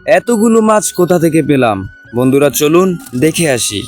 এতগুলো মাছ কোথা থেকে পেলাম? বন্ধুরা চলুন দেখে আসি।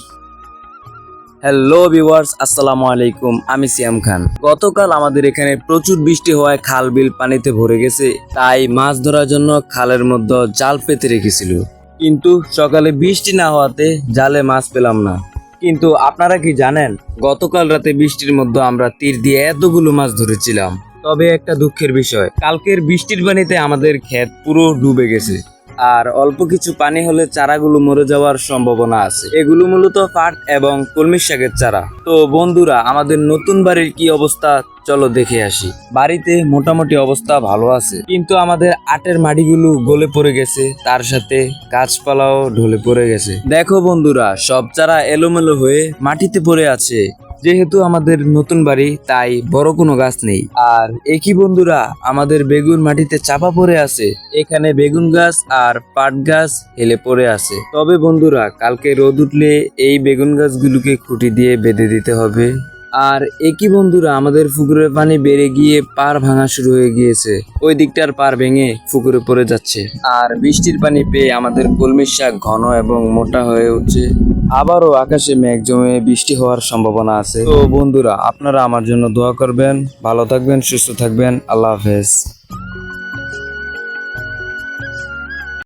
হ্যালো ভিউয়ার্স, আসসালামু আলাইকুম। আমি সিয়াম খান। গতকাল আমাদের এখানে প্রচুর বৃষ্টি হওয়ায় খাল বিল পানিতে ভরে গেছে, তাই মাছ ধরার জন্য খালের মধ্যে জাল পেতে রেখেছিল। কিন্তু সকালে বৃষ্টি না হওয়াতে জালে মাছ পেলাম না। কিন্তু আপনারা কি জানেন, গতকাল রাতে বৃষ্টির মধ্যে আমরা তীর দিয়ে এতগুলো মাছ ধরেছিলাম। তবে একটা দুঃখের বিষয়, কালকের বৃষ্টির পানিতে আমাদের ক্ষেত পুরো ডুবে গেছে। আর অল্প কিছু পানি হলে চারাগুলো মরে যাওয়ার সম্ভাবনা আছে। এগুলো মূলত পাট এবং কলমি শাকের চারা। তো বন্ধুরা, আমাদের নতুন বাড়ির কি অবস্থা চলো দেখে আসি। বাড়িতে মোটামুটি অবস্থা ভালো আছে, কিন্তু আমাদের আটের মাটিগুলো গলে পড়ে গেছে, তার সাথে গাছপালাও ঢলে পড়ে গেছে। দেখো বন্ধুরা, সব চারা এলোমেলো হয়ে মাটিতে পড়ে আছে। যেহেতু আমাদের নতুন বাড়ি, তাই বড় কোনো গাছ নেই। আর একই বন্ধুরা, আমাদের বেগুন মাটিতে চাপা পড়ে আছে। এখানে বেগুন গাছ আর পাট গাছ হেলে পড়ে আছে। তবে বন্ধুরা, কালকে রোদ উঠলে এই বেগুন গাছগুলোকে খুঁটি দিয়ে বেঁধে দিতে হবে। আর একই বন্ধুরা, আমাদের পুকুরের পানি বেড়ে গিয়ে পার ভাঙা শুরু হয়ে গিয়েছে। ওই দিকটার পার ভেঙে পুকুরে পড়ে যাচ্ছে। আর বৃষ্টির পানি পেয়ে আমাদের কলমির শাক ঘন এবং মোটা হয়ে উঠছে। আবারও আকাশে মেঘ জমে বৃষ্টি হওয়ার সম্ভাবনা আছে। তো বন্ধুরা, আপনারা আমার জন্য দোয়া করবেন। ভালো থাকবেন, সুস্থ থাকবেন। আল্লাহ হাফেজ।